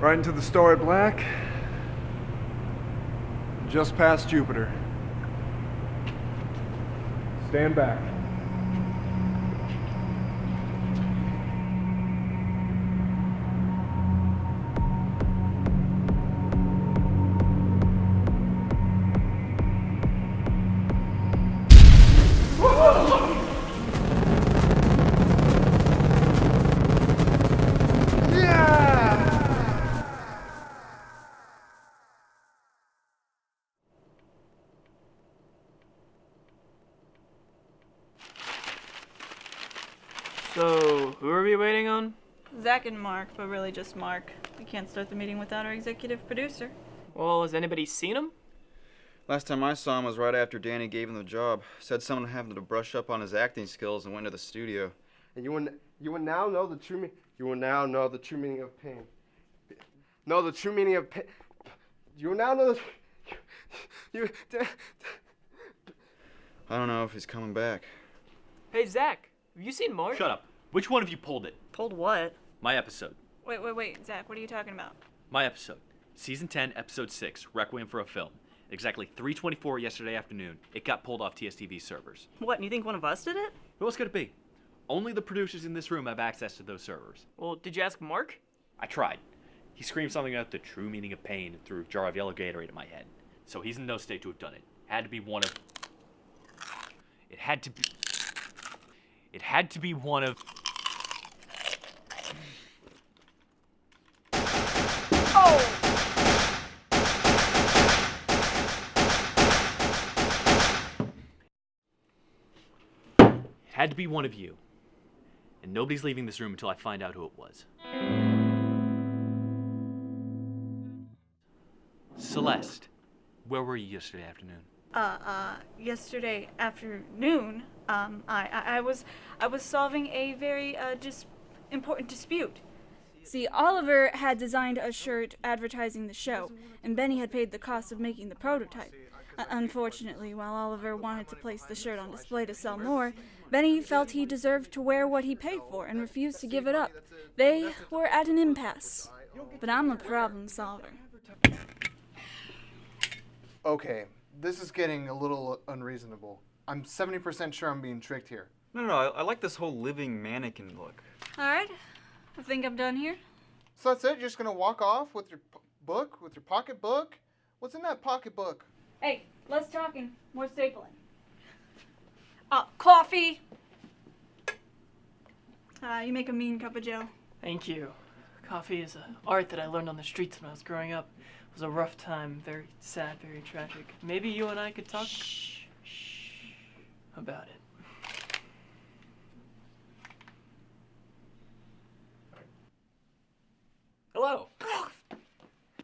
Right into the store at Black. Just past Jupiter. Stand back. So, who are we waiting on? Zach and Mark, but really just Mark. We can't start the meeting without our executive producer. Well, has anybody seen him? Last time I saw him was right after Danny gave him the job. Said someone having to brush up on his acting skills and went to the studio. And you will now know the true meaning of pain. Know the true meaning of pain. You will now know I don't know if he's coming back. Hey, Zach, have you seen Mark? Shut up. Which one of you pulled it? Pulled what? My episode. Wait, Zach, what are you talking about? My episode. Season 10, Episode 6, Requiem for a Film. Exactly 3:24 yesterday afternoon, it got pulled off TSTV servers. What, and you think one of us did it? Who else could it be? Only the producers in this room have access to those servers. Well, did you ask Mark? I tried. He screamed something about the true meaning of pain and threw a jar of yellow Gatorade at my head. So he's in no state to have done it. Had to be one of... It had to be one of... It had to be one of you. And nobody's leaving this room until I find out who it was. Celeste, where were you yesterday afternoon? Yesterday afternoon, I was solving a very, important dispute. See, Oliver had designed a shirt advertising the show, and Benny had paid the cost of making the prototype. Unfortunately, while Oliver wanted to place the shirt on display to sell more, Benny felt he deserved to wear what he paid for and refused to give it up. They were at an impasse. But I'm a problem solver. Okay, this is getting a little unreasonable. I'm 70% sure I'm being tricked here. No, I like this whole living mannequin look. Alright, I think I'm done here. So that's it? You're just gonna walk off with your book, with your pocketbook? What's in that pocketbook? Hey, less talking, more stapling. Coffee! You make a mean cup of joe. Thank you. Coffee is an art that I learned on the streets when I was growing up. It was a rough time, very sad, very tragic. Maybe you and I could talk about it. Hello.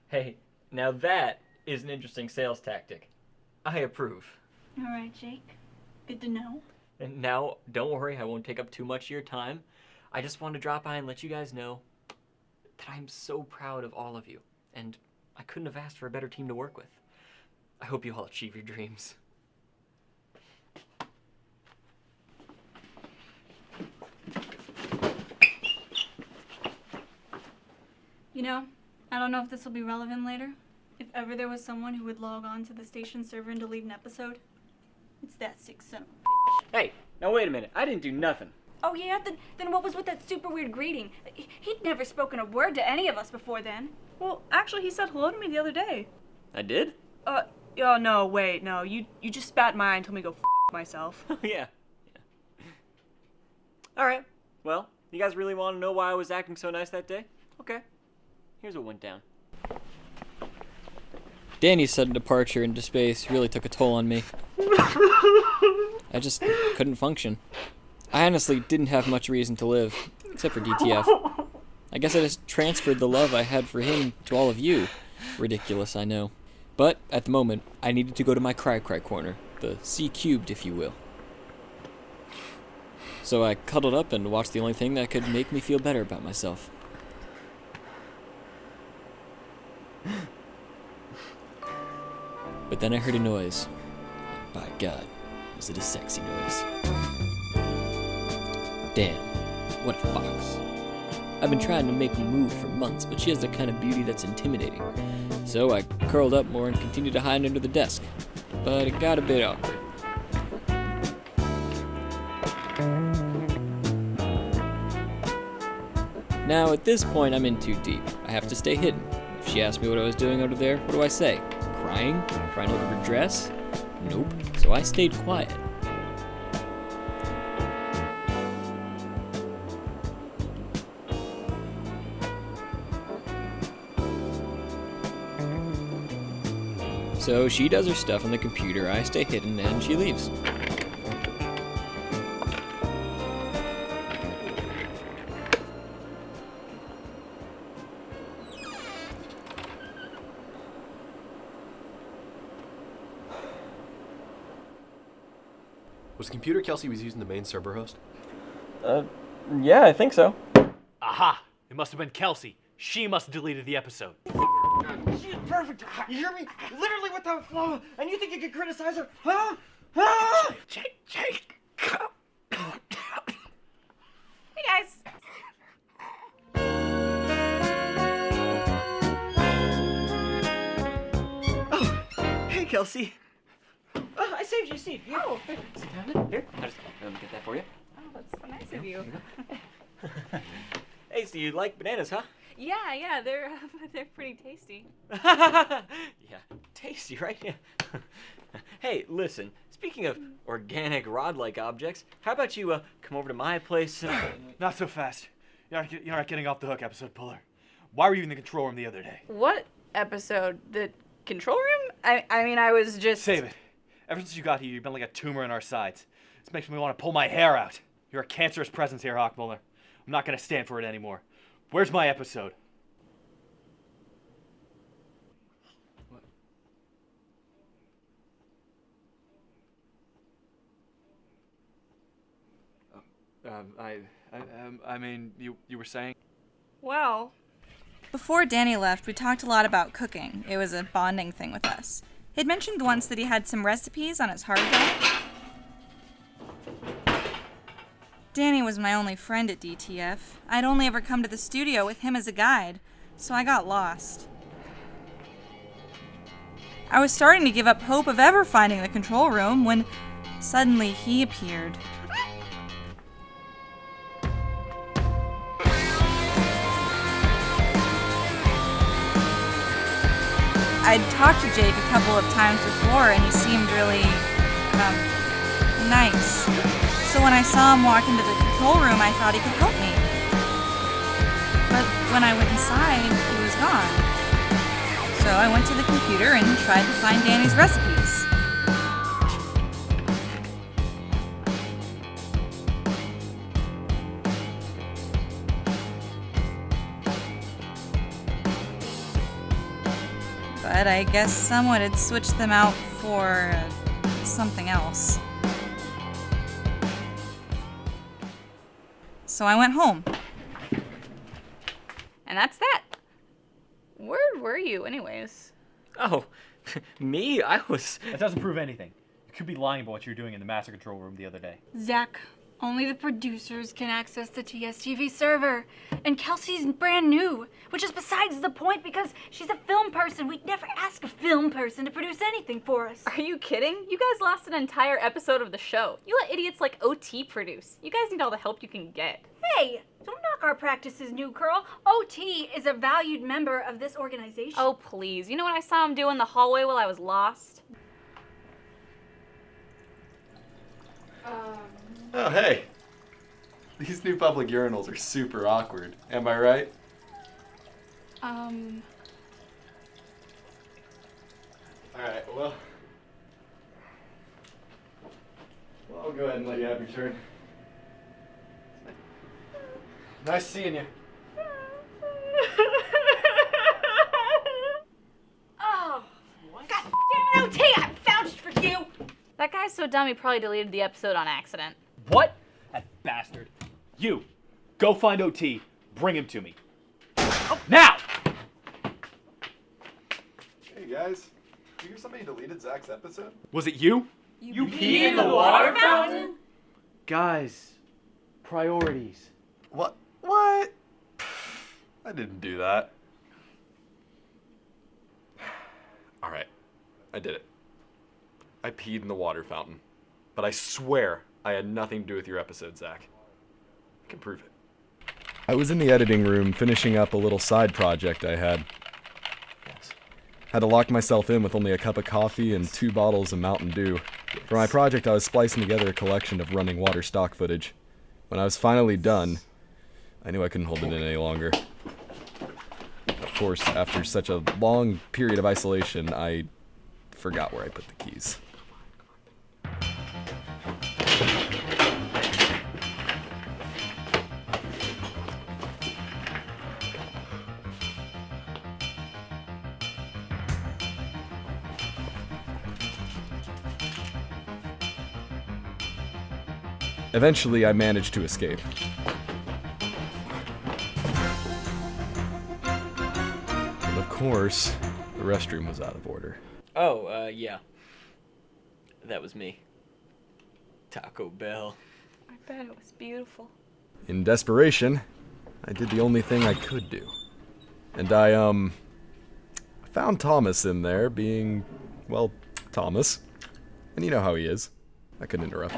Hey, now that is an interesting sales tactic. I approve. Alright, Jake. Good to know. And now, don't worry, I won't take up too much of your time. I just wanted to drop by and let you guys know that I'm so proud of all of you. And I couldn't have asked for a better team to work with. I hope you all achieve your dreams. You know, I don't know if this will be relevant later. If ever there was someone who would log on to the station server and delete an episode, it's that sick son of a bitch. Hey, now wait a minute. I didn't do nothing. Oh yeah? Then what was with that super weird greeting? He'd never spoken a word to any of us before then. Well, actually, he said hello to me the other day. I did? Oh, no, wait, no. You just spat in my eye and told me to go f*** myself. Yeah. Alright, well, you guys really want to know why I was acting so nice that day? Okay, here's what went down. Danny's sudden departure into space really took a toll on me. I just couldn't function. I honestly didn't have much reason to live, except for DTF. I guess I just transferred the love I had for him to all of you. Ridiculous, I know. But, at the moment, I needed to go to my cry corner, the C-cubed, if you will. So I cuddled up and watched the only thing that could make me feel better about myself. But then I heard a noise. By God, was it a sexy noise. Damn, what a fox. I've been trying to make me move for months, but she has the kind of beauty that's intimidating. So I curled up more and continued to hide under the desk. But it got a bit awkward. Now, at this point, I'm in too deep. I have to stay hidden. If she asks me what I was doing over there, what do I say? Crying? Crying over her dress? Nope. So I stayed quiet. So she does her stuff on the computer, I stay hidden, and she leaves. Was the computer Kelsey was using the main server host? Yeah, I think so. Aha! It must have been Kelsey. She must have deleted the episode. She's perfect. You hear me? Literally without flaw. And you think you can criticize her? Huh? Huh? Hey guys. Oh, hey, Kelsey. I saved you a seat. Here. Oh, here. Sit down. Here. Let me get that for you. Oh, that's so nice of you. Hey, so you like bananas, huh? Yeah, they're pretty tasty. Yeah, tasty, right? Yeah. Hey, listen. Speaking of organic rod-like objects, how about you come over to my place? Not so fast. You're not getting off the hook, episode puller. Why were you in the control room the other day? What episode? The control room? I mean, I was just... Save it. Ever since you got here, you've been like a tumor in our sides. This makes me want to pull my hair out. You're a cancerous presence here, Hawkmuller. I'm not going to stand for it anymore. Where's my episode? I mean, you were saying? Well... Before Danny left, we talked a lot about cooking. It was a bonding thing with us. He'd mentioned once that he had some recipes on his hard drive. Danny was my only friend at DTF. I'd only ever come to the studio with him as a guide, so I got lost. I was starting to give up hope of ever finding the control room when suddenly he appeared. I'd talked to Jake a couple of times before, and he seemed really, nice. So when I saw him walk into the control room, I thought he could help me. But when I went inside, he was gone. So I went to the computer and tried to find Danny's recipes. But I guess someone had switched them out for something else. So I went home. And that's that. Where were you, anyways? Oh, me? I was... That doesn't prove anything. You could be lying about what you were doing in the master control room the other day. Zach, only the producers can access the TSTV server. And Kelsey's brand new, which is besides the point because she's a film person. We'd never ask a film person to produce anything for us. Are you kidding? You guys lost an entire episode of the show. You let idiots like OT produce. You guys need all the help you can get. Hey, don't knock our practices, new girl. OT is a valued member of this organization. Oh, please. You know what I saw him do in the hallway while I was lost? Oh, hey. These new public urinals are super awkward. Am I right? Alright, well... I'll go ahead and let you have your turn. Nice seeing you. Oh, God damn it, OT, I vouched for you. That guy's so dumb he probably deleted the episode on accident. What? That bastard. You, go find OT. Bring him to me. Oh, now! Hey guys, you hear somebody deleted Zach's episode? Was it you? You peed in the water fountain? Guys, priorities. What? What? I didn't do that. Alright, I did it. I peed in the water fountain. But I swear I had nothing to do with your episode, Zach. I can prove it. I was in the editing room finishing up a little side project I had. Yes. Had to lock myself in with only a cup of coffee and 2 bottles of Mountain Dew. For my project, I was splicing together a collection of running water stock footage. When I was finally done, I knew I couldn't hold it in any longer. Of course, after such a long period of isolation, I forgot where I put the keys. Eventually, I managed to escape. And of course, the restroom was out of order. Oh, yeah. That was me. Taco Bell. I bet it was beautiful. In desperation, I did the only thing I could do. And I found Thomas in there being, well, Thomas. And you know how he is. I couldn't interrupt.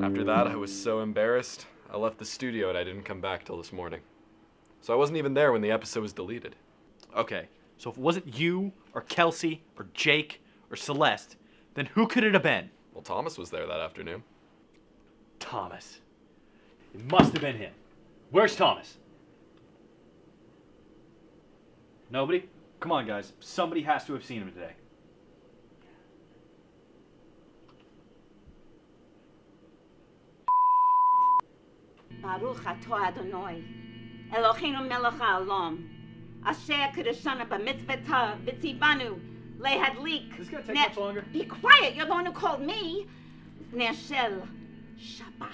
After that, I was so embarrassed, I left the studio and I didn't come back till this morning. So I wasn't even there when the episode was deleted. Okay, so if it wasn't you, or Kelsey, or Jake, or Celeste, then who could it have been? Well, Thomas was there that afternoon. Thomas. It must have been him. Where's Thomas? Nobody? Come on, guys. Somebody has to have seen him today. Baruch atah Adonai, Eloheinu melech haolam, asher k'dashana b'mitzvotah v'tzivanu lehadlik. Is this gonna take much longer? Be quiet, you're the one who called me. Neshel Shabbat.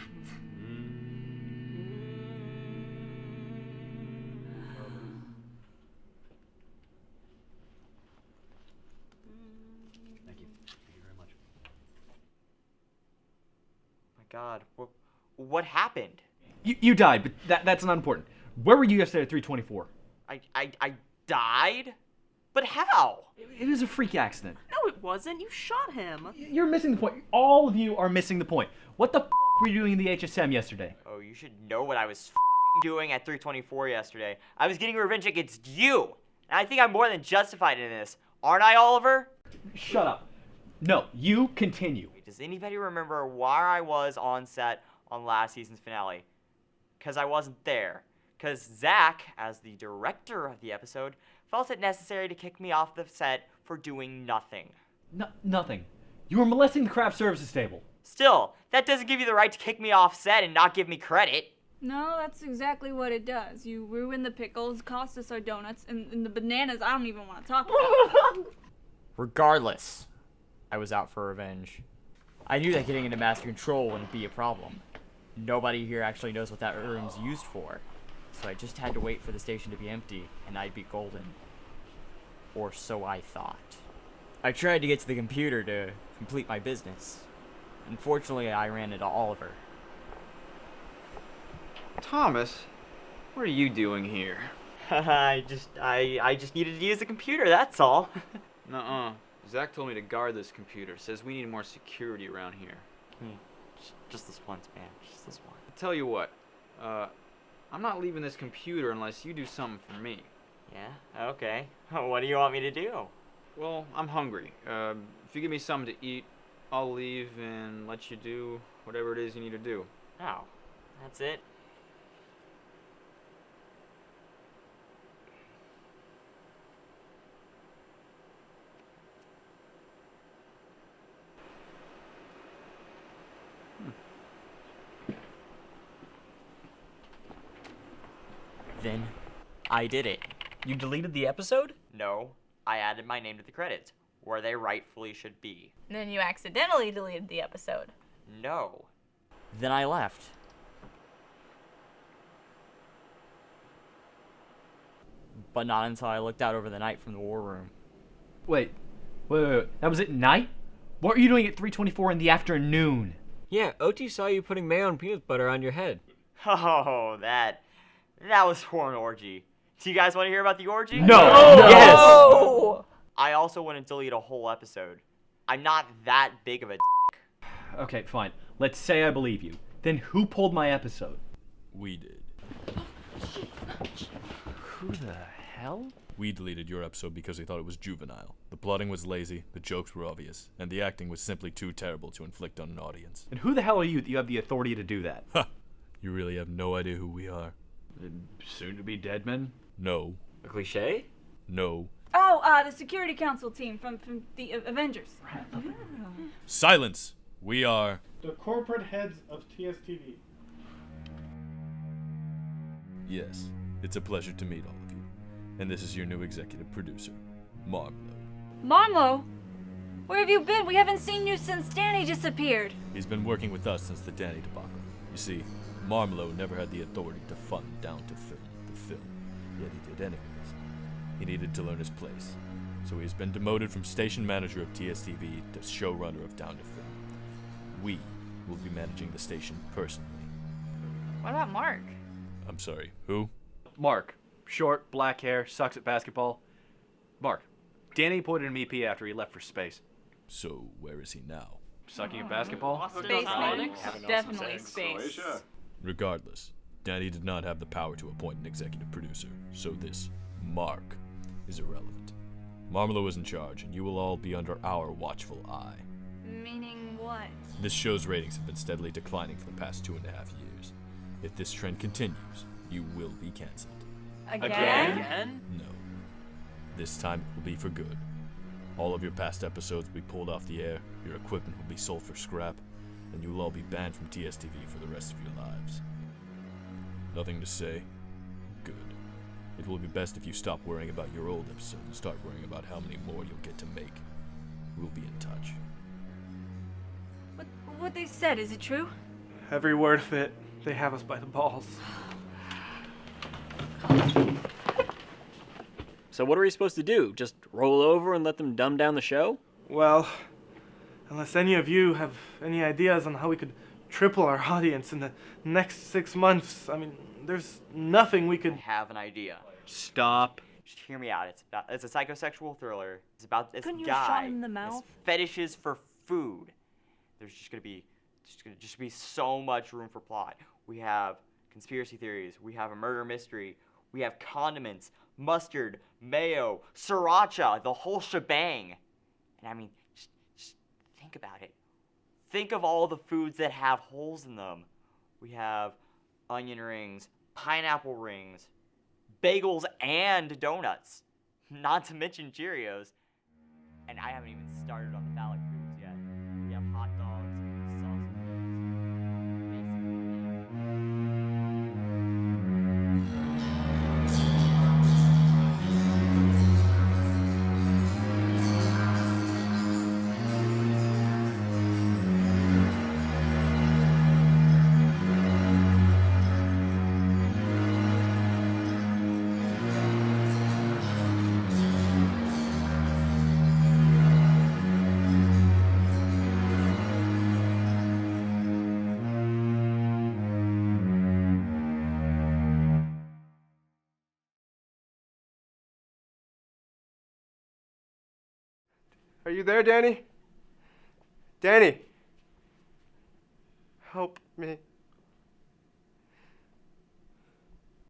Thank you. Thank you very much. My God, what happened? You died, but that's not important. Where were you yesterday at 324? I died? But how? It was a freak accident. No, it wasn't. You shot him. You're missing the point. All of you are missing the point. What the f*** were you doing in the HSM yesterday? Oh, you should know what I was doing at 324 yesterday. I was getting revenge against you. And I think I'm more than justified in this. Aren't I, Oliver? Shut up. No, you continue. Does anybody remember why I was on set on last season's finale? Because I wasn't there. Because Zach, as the director of the episode, felt it necessary to kick me off the set for doing nothing. Nothing. You were molesting the craft services table. Still, that doesn't give you the right to kick me off set and not give me credit. No, that's exactly what it does. You ruin the pickles, cost us our donuts, and the bananas I don't even want to talk about. Regardless, I was out for revenge. I knew that getting into master control wouldn't be a problem. Nobody here actually knows what that room's used for. So I just had to wait for the station to be empty, and I'd be golden. Or so I thought. I tried to get to the computer to complete my business. Unfortunately, I ran into Oliver. Thomas, what are you doing here? I just needed to use the computer, that's all. Nuh-uh. Zach told me to guard this computer. Says we need more security around here. Just this once, man. Just this one. I tell you what. I'm not leaving this computer unless you do something for me. Yeah? Okay. What do you want me to do? Well, I'm hungry. If you give me something to eat, I'll leave and let you do whatever it is you need to do. Oh, that's it? Then, I did it. You deleted the episode? No, I added my name to the credits. where they rightfully should be. And then you accidentally deleted the episode. No. Then I left. But not until I looked out over the night from the war room. Wait. That was at night? What were you doing at 3:24 in the afternoon? Yeah, OT saw you putting mayo and peanut butter on your head. Oh, that was for an orgy. Do you guys want to hear about the orgy? No! Yes! Oh! I also wouldn't delete a whole episode. I'm not that big of a Okay, fine. Let's say I believe you. Then who pulled my episode? We did. Who the hell? We deleted your episode because we thought it was juvenile. The plotting was lazy, the jokes were obvious, and the acting was simply too terrible to inflict on an audience. And who the hell are you that you have the authority to do that? Ha! You really have no idea who we are. Soon to be dead men? No. A cliche? No. Oh, the security council team from the Avengers. Silence! We are... the corporate heads of TSTV. Yes, it's a pleasure to meet all of you. And this is your new executive producer, Marmlo. Marmlo? Where have you been? We haven't seen you since Danny disappeared. He's been working with us since the Danny debacle. You see, Marmlo never had the authority to fund Down to Film, the film. Yet he did anyways. He needed to learn his place. So he's been demoted from station manager of TSTV to showrunner of Down to Film. We will be managing the station personally. What about Mark? I'm sorry, who? Mark. Short, black hair, sucks at basketball. Mark. Danny appointed him EP after he left for space. So, where is he now? Sucking at basketball? Space, maybe? Definitely space. Regardless, Danny did not have the power to appoint an executive producer, so this Mark is irrelevant. Marmelo is in charge, and you will all be under our watchful eye. Meaning what? This show's ratings have been steadily declining for the past 2.5 years. If this trend continues, you will be cancelled. Again? No. This time it will be for good. All of your past episodes will be pulled off the air, your equipment will be sold for scrap, and you will all be banned from TSTV for the rest of your lives. Nothing to say? Good. It will be best if you stop worrying about your old episodes and start worrying about how many more you'll get to make. We'll be in touch. What they said, is it true? Every word of it. They have us by the balls. So what are we supposed to do? Just roll over and let them dumb down the show? Well, unless any of you have any ideas on how we could triple our audience in the next 6 months, I mean, there's nothing we could... I have an idea. Stop. Just hear me out. It's a psychosexual thriller. It's about this Couldn't you guy. shot him in the his mouth? fetishes for food. There's just gonna be so much room for plot. We have conspiracy theories. We have a murder mystery. We have condiments, mustard, mayo, sriracha, the whole shebang. And I mean, just think about it. Think of all the foods that have holes in them. We have onion rings, pineapple rings, bagels and donuts. Not to mention Cheerios. And I haven't even started on the phallic foods yet. We have hot dogs, Are you there, Danny? Danny! Help me.